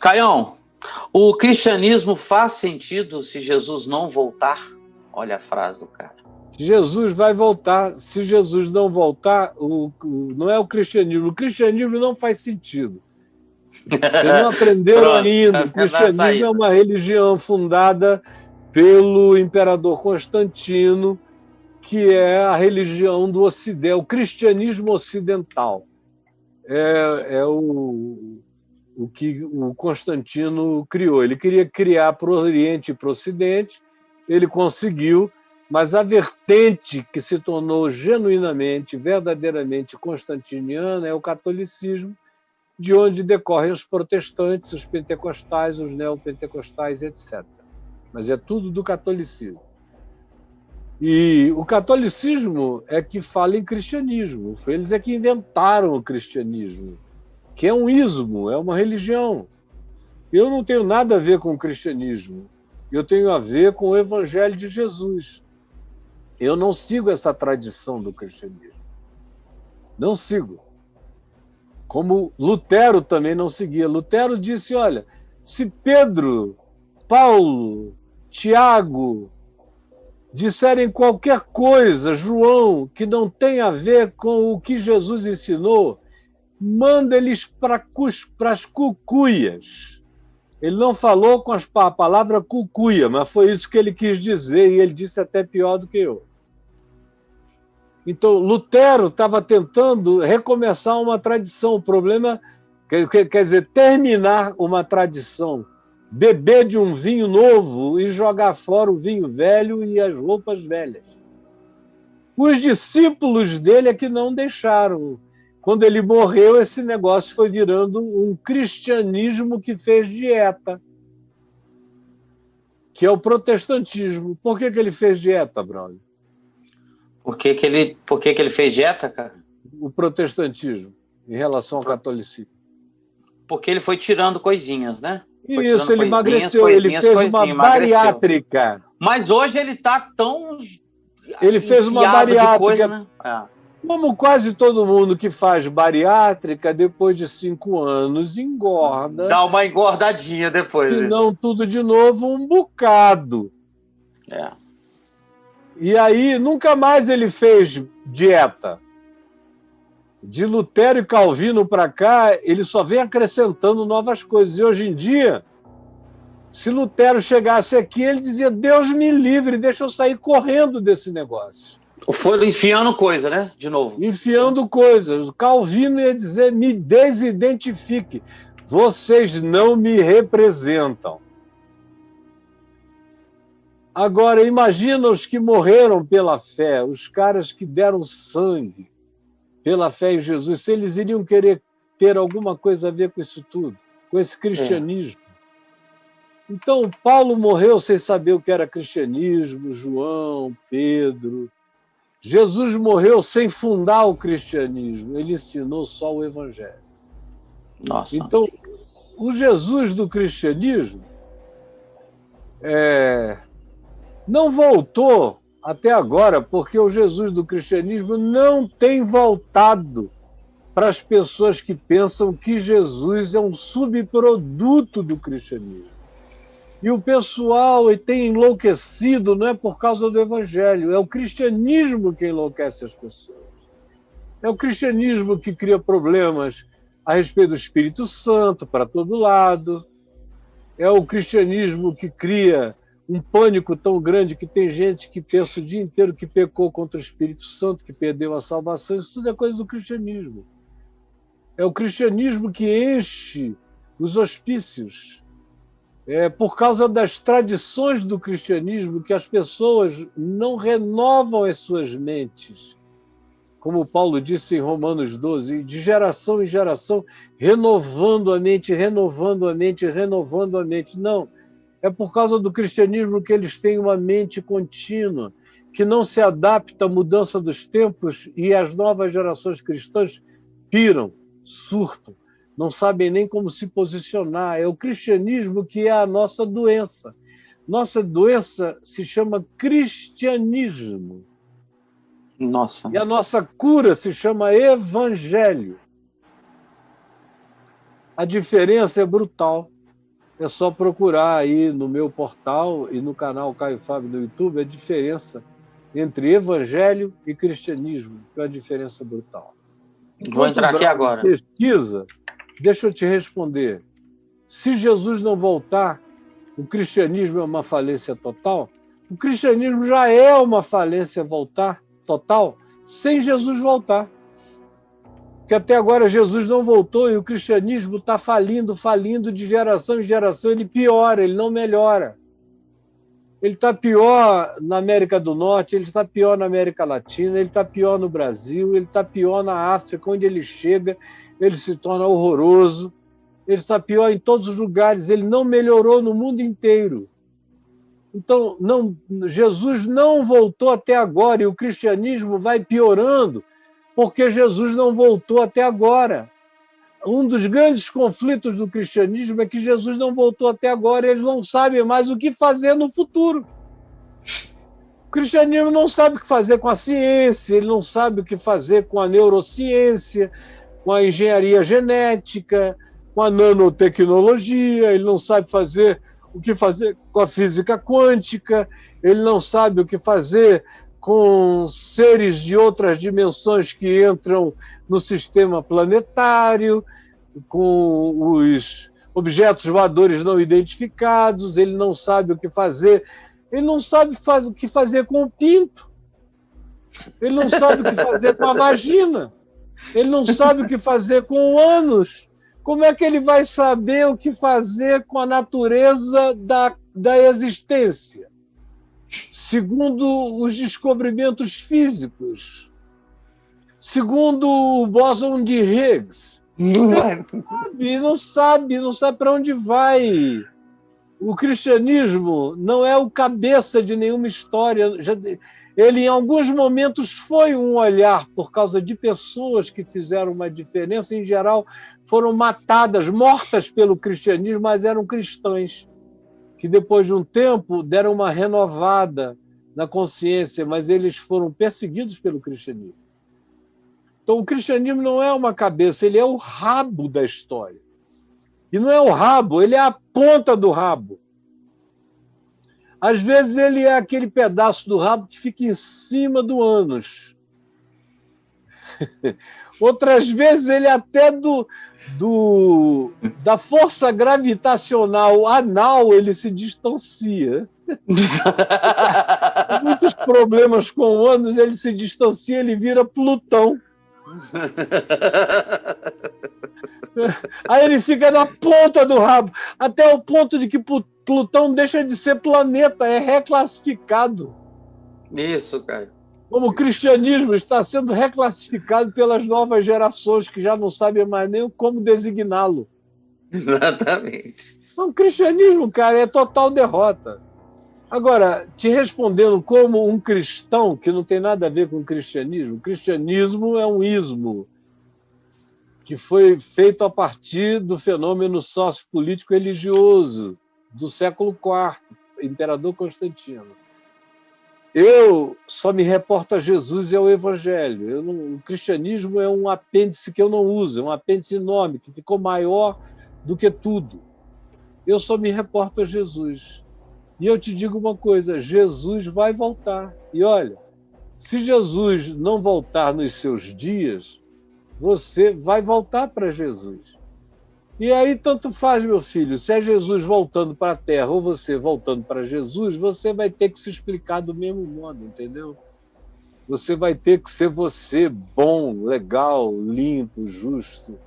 Caião, o cristianismo faz sentido se Jesus não voltar? Olha a frase do cara. Jesus vai voltar. Se Jesus não voltar, não é o cristianismo não faz sentido. Você não aprendeu ainda. O cristianismo é uma religião fundada pelo imperador Constantino, que é a religião do Ocidente, o cristianismo ocidental. É o que o Constantino criou. Ele queria criar para o Oriente e para o Ocidente, ele conseguiu, mas a vertente que se tornou genuinamente, verdadeiramente constantiniana é o catolicismo, de onde decorrem os protestantes, os pentecostais, os neopentecostais, etc. Mas é tudo do catolicismo. E o catolicismo é que fala em cristianismo. Eles é que inventaram o cristianismo, que é um ismo, é uma religião. Eu não tenho nada a ver com o cristianismo. Eu tenho a ver com o Evangelho de Jesus. Eu não sigo essa tradição do cristianismo. Não sigo. Como Lutero também não seguia. Lutero disse, olha, se Pedro, Paulo, Tiago disserem qualquer coisa, João, que não tem a ver com o que Jesus ensinou, manda eles para as cucuias. Ele não falou com a palavra cucuia, mas foi isso que ele quis dizer, e ele disse até pior do que eu. Então, Lutero estava tentando recomeçar uma tradição. O problema, quer dizer, terminar uma tradição. Beber de um vinho novo e jogar fora o vinho velho e as roupas velhas. Os discípulos dele é que não deixaram. Quando ele morreu, esse negócio foi virando um cristianismo que fez dieta, que é o protestantismo. Por que ele fez dieta, Braulio? Por que ele fez dieta, cara? O protestantismo, em relação ao catolicismo. Porque ele foi tirando coisinhas, né? Isso, ele emagreceu, ele fez uma bariátrica. Mas hoje ele está tão... Ele fez uma bariátrica. Coisa, né? Como quase todo mundo que faz bariátrica, depois de 5 anos, engorda. Dá uma engordadinha depois. Se não tudo de novo, um bocado. É. E aí, nunca mais ele fez dieta. De Lutero e Calvino para cá, ele só vem acrescentando novas coisas. E hoje em dia, se Lutero chegasse aqui, ele dizia, Deus me livre, deixa eu sair correndo desse negócio. Foi enfiando coisa, né? De novo. Enfiando coisas. Calvino ia dizer, me desidentifique. Vocês não me representam. Agora, imagina os que morreram pela fé, os caras que deram sangue pela fé em Jesus, se eles iriam querer ter alguma coisa a ver com isso tudo, com esse cristianismo. Então, Paulo morreu sem saber o que era cristianismo, João, Pedro. Jesus morreu sem fundar o cristianismo, ele ensinou só o evangelho. Nossa. Então, o Jesus do cristianismo não voltou até agora, porque o Jesus do cristianismo não tem voltado para as pessoas que pensam que Jesus é um subproduto do cristianismo. E o pessoal tem enlouquecido, não é por causa do evangelho, é o cristianismo que enlouquece as pessoas. É o cristianismo que cria problemas a respeito do Espírito Santo para todo lado. É o cristianismo que cria um pânico tão grande que tem gente que pensa o dia inteiro que pecou contra o Espírito Santo, que perdeu a salvação. Isso tudo é coisa do cristianismo. É o cristianismo que enche os hospícios. É por causa das tradições do cristianismo que as pessoas não renovam as suas mentes. Como Paulo disse em Romanos 12, de geração em geração, renovando a mente, renovando a mente, renovando a mente. Não. É por causa do cristianismo que eles têm uma mente contínua, que não se adapta à mudança dos tempos e as novas gerações cristãs piram, surtam, não sabem nem como se posicionar. É o cristianismo que é a nossa doença. Nossa doença se chama cristianismo. Nossa. E a nossa cura se chama evangelho. A diferença é brutal. É só procurar aí no meu portal e no canal Caio Fábio no YouTube a diferença entre evangelho e cristianismo, que é uma diferença brutal. Vou entrar aqui agora. Pesquisa, deixa eu te responder. Se Jesus não voltar, o cristianismo é uma falência total? O cristianismo já é uma falência total sem Jesus voltar. Porque até agora Jesus não voltou e o cristianismo está falindo de geração em geração, ele piora, ele não melhora. Ele está pior na América do Norte, ele está pior na América Latina, ele está pior no Brasil, ele está pior na África, onde ele chega, ele se torna horroroso, ele está pior em todos os lugares, ele não melhorou no mundo inteiro. Então, Jesus não voltou até agora e o cristianismo vai piorando porque Jesus não voltou até agora. Um dos grandes conflitos do cristianismo é que Jesus não voltou até agora e eles não sabem mais o que fazer no futuro. O cristianismo não sabe o que fazer com a ciência, ele não sabe o que fazer com a neurociência, com a engenharia genética, com a nanotecnologia, ele não sabe o que fazer com a física quântica, ele não sabe o que fazer com seres de outras dimensões que entram no sistema planetário, com os objetos voadores não identificados, ele não sabe o que fazer, ele não sabe o que fazer com o pinto, ele não sabe o que fazer com a vagina, ele não sabe o que fazer com o ânus. Como é que ele vai saber o que fazer com a natureza da existência? Segundo os descobrimentos físicos, segundo o bóson de Higgs, não sabe para onde vai. O cristianismo não é o cabeça de nenhuma história. Ele, em alguns momentos, foi um olhar por causa de pessoas que fizeram uma diferença. Em geral, foram mortas pelo cristianismo, mas eram cristãs, que depois de um tempo deram uma renovada na consciência, mas eles foram perseguidos pelo cristianismo. Então, o cristianismo não é uma cabeça, ele é o rabo da história. E não é o rabo, ele é a ponta do rabo. Às vezes ele é aquele pedaço do rabo que fica em cima do ânus. Outras vezes ele é até da força gravitacional anal, ele se distancia. Muitos problemas com o ânus, ele se distancia, ele vira Plutão. Aí ele fica na ponta do rabo, até o ponto de que Plutão deixa de ser planeta, é reclassificado. Isso, cara. Como o cristianismo está sendo reclassificado pelas novas gerações que já não sabem mais nem como designá-lo. Exatamente. Então, o cristianismo, cara, é total derrota. Agora, te respondendo como um cristão, que não tem nada a ver com o cristianismo é um ismo que foi feito a partir do fenômeno sociopolítico religioso do século IV, imperador Constantino. Eu só me reporto a Jesus e ao Evangelho. O cristianismo é um apêndice que eu não uso, é um apêndice enorme, que ficou maior do que tudo. Eu só me reporto a Jesus. E eu te digo uma coisa, Jesus vai voltar. E olha, se Jesus não voltar nos seus dias, você vai voltar para Jesus. E aí tanto faz, meu filho, se é Jesus voltando para a Terra ou você voltando para Jesus, você vai ter que se explicar do mesmo modo, entendeu? Você vai ter que ser você, bom, legal, limpo, justo,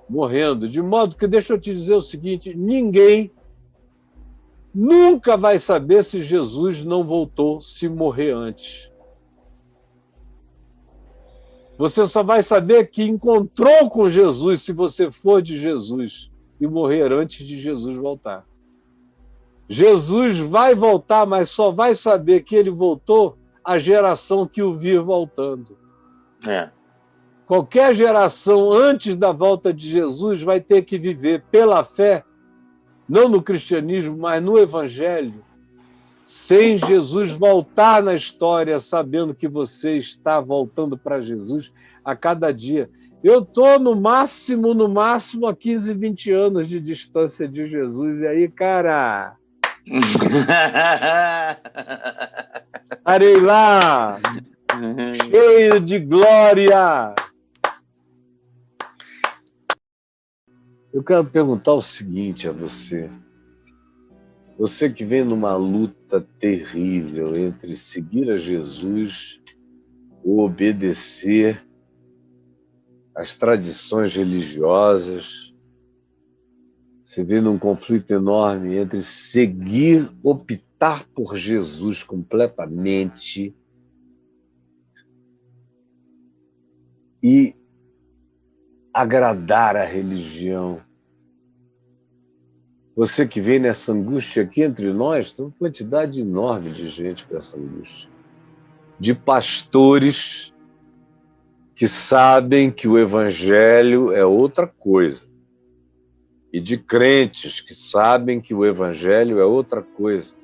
morrendo. De modo que, deixa eu te dizer o seguinte, ninguém nunca vai saber se Jesus não voltou, se morrer antes. Você só vai saber que encontrou com Jesus se você for de Jesus e morrer antes de Jesus voltar. Jesus vai voltar, mas só vai saber que ele voltou a geração que o vir voltando. Qualquer geração antes da volta de Jesus vai ter que viver pela fé, não no cristianismo, mas no evangelho, sem Jesus voltar na história, sabendo que você está voltando para Jesus a cada dia. Eu estou no máximo a 15, 20 anos de distância de Jesus. E aí, cara, estarei lá, cheio de glória. Eu quero perguntar o seguinte a você. Você que vem numa luta terrível entre seguir a Jesus ou obedecer às tradições religiosas, você vê num conflito enorme entre seguir, optar por Jesus completamente e agradar a religião. Você que vem nessa angústia aqui entre nós, tem uma quantidade enorme de gente com essa angústia. De pastores que sabem que o evangelho é outra coisa. E de crentes que sabem que o evangelho é outra coisa.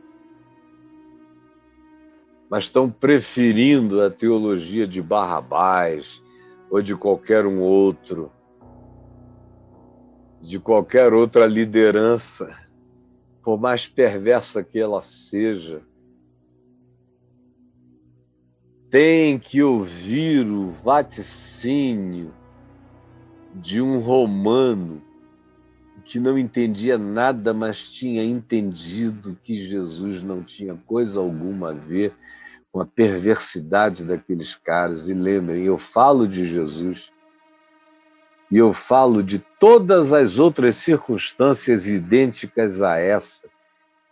Mas estão preferindo a teologia de Barrabás ou de qualquer um outro, de qualquer outra liderança, por mais perversa que ela seja. Tem que ouvir o vaticínio de um romano que não entendia nada, mas tinha entendido que Jesus não tinha coisa alguma a ver com a perversidade daqueles caras. E lembrem, eu falo de Jesus e eu falo de todas as outras circunstâncias idênticas a essa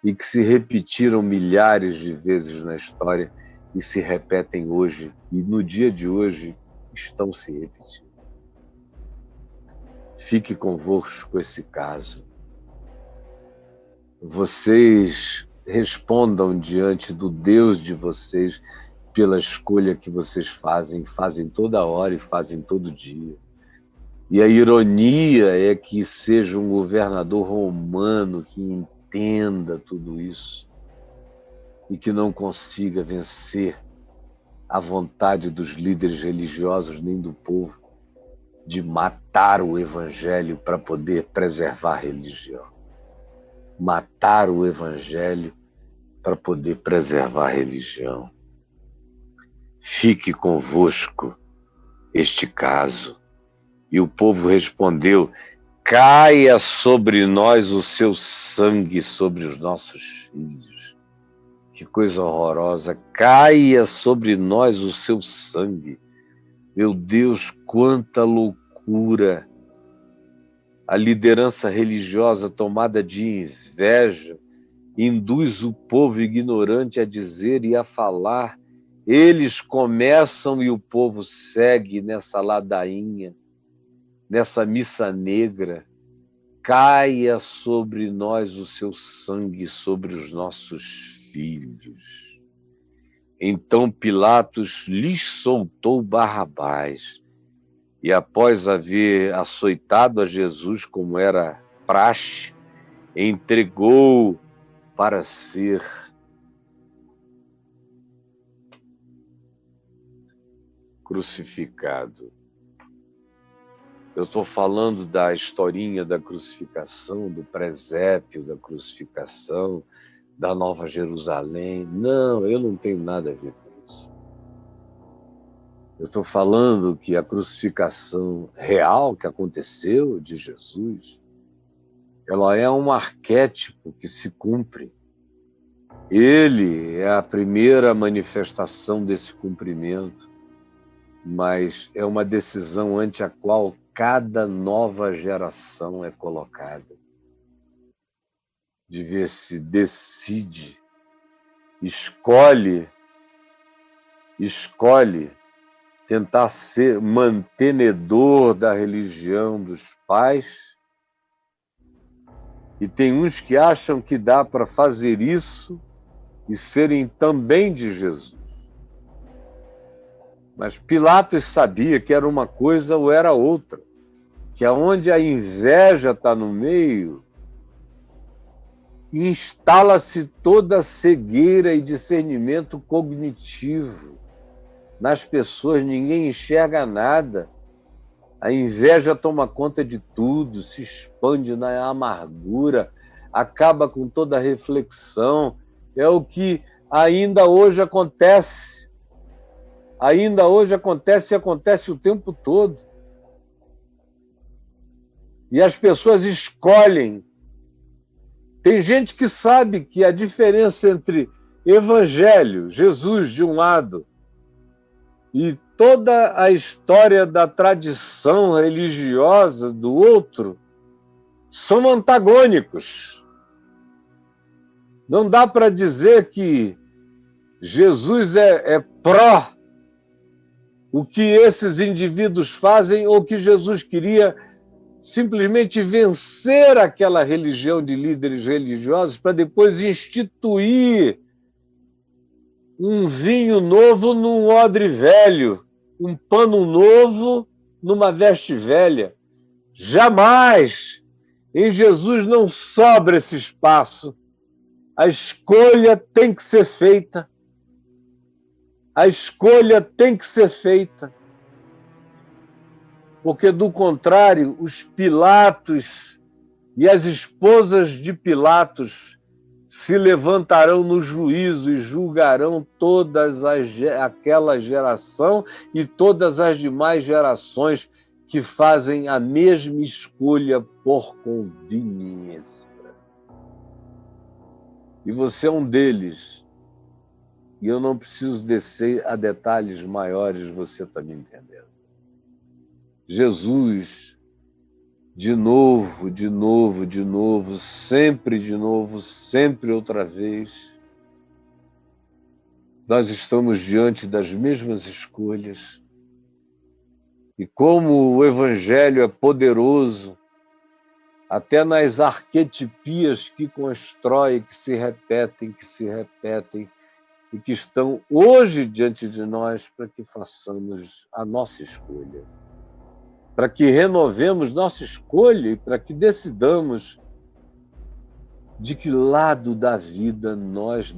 e que se repetiram milhares de vezes na história e se repetem hoje, e no dia de hoje estão se repetindo. Fique convosco esse caso. Vocês respondam diante do Deus de vocês pela escolha que vocês fazem toda hora e fazem todo dia. E a ironia é que seja um governador romano que entenda tudo isso e que não consiga vencer a vontade dos líderes religiosos nem do povo de matar o evangelho para poder preservar a religião. Matar o evangelho para poder preservar a religião. Fique convosco este caso. E o povo respondeu: caia sobre nós o seu sangue sobre os nossos filhos. Que coisa horrorosa! Caia sobre nós o seu sangue. Meu Deus, quanta loucura! A liderança religiosa tomada de inveja induz o povo ignorante a dizer e a falar. Eles começam e o povo segue nessa ladainha, nessa missa negra. Caia sobre nós o seu sangue sobre os nossos filhos. Então Pilatos lhes soltou Barrabás, e após haver açoitado a Jesus como era praxe, entregou para ser crucificado. Eu estou falando da historinha da crucificação, do presépio da crucificação, da Nova Jerusalém. Não, eu não tenho nada a ver com isso. Eu estou falando que a crucificação real que aconteceu de Jesus, ela é um arquétipo que se cumpre. Ele é a primeira manifestação desse cumprimento, mas é uma decisão ante a qual cada nova geração é colocada. De ver se decide, escolhe tentar ser mantenedor da religião dos pais, e tem uns que acham que dá para fazer isso e serem também de Jesus. Mas Pilatos sabia que era uma coisa ou era outra, que aonde a inveja está no meio, instala-se toda a cegueira e discernimento cognitivo. Nas pessoas ninguém enxerga nada. A inveja toma conta de tudo, se expande na amargura, acaba com toda a reflexão. É o que ainda hoje acontece. Ainda hoje acontece e acontece o tempo todo. E as pessoas escolhem. Tem gente que sabe que a diferença entre Evangelho, Jesus de um lado, e toda a história da tradição religiosa do outro são antagônicos. Não dá para dizer que Jesus é pró o que esses indivíduos fazem ou que Jesus queria simplesmente vencer aquela religião de líderes religiosos para depois instituir um vinho novo num odre velho, um pano novo numa veste velha. Jamais! Em Jesus não sobra esse espaço. A escolha tem que ser feita. A escolha tem que ser feita. Porque, do contrário, os Pilatos e as esposas de Pilatos se levantarão no juízo e julgarão aquela geração e todas as demais gerações que fazem a mesma escolha por conveniência. E você é um deles. E eu não preciso descer a detalhes maiores, você está me entendendo. Jesus, de novo, sempre outra vez, nós estamos diante das mesmas escolhas. E como o Evangelho é poderoso, até nas arquetipias que constrói, que se repetem, e que estão hoje diante de nós para que façamos a nossa escolha. Para que renovemos nossa escolha e para que decidamos de que lado da vida nós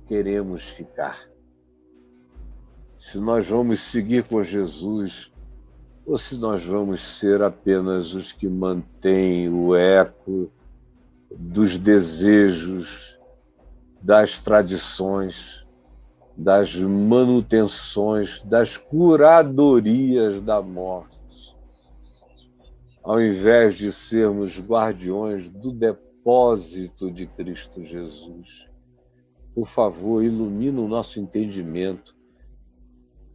queremos ficar. Se nós vamos seguir com Jesus ou se nós vamos ser apenas os que mantêm o eco dos desejos, das tradições, das manutenções, das curadorias da morte, ao invés de sermos guardiões do depósito de Cristo Jesus. Por favor, ilumina o nosso entendimento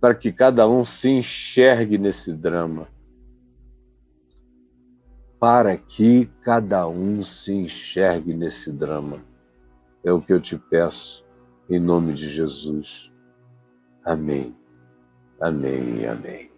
para que cada um se enxergue nesse drama. Para que cada um se enxergue nesse drama. É o que eu te peço, em nome de Jesus. Amém. Amém e amém.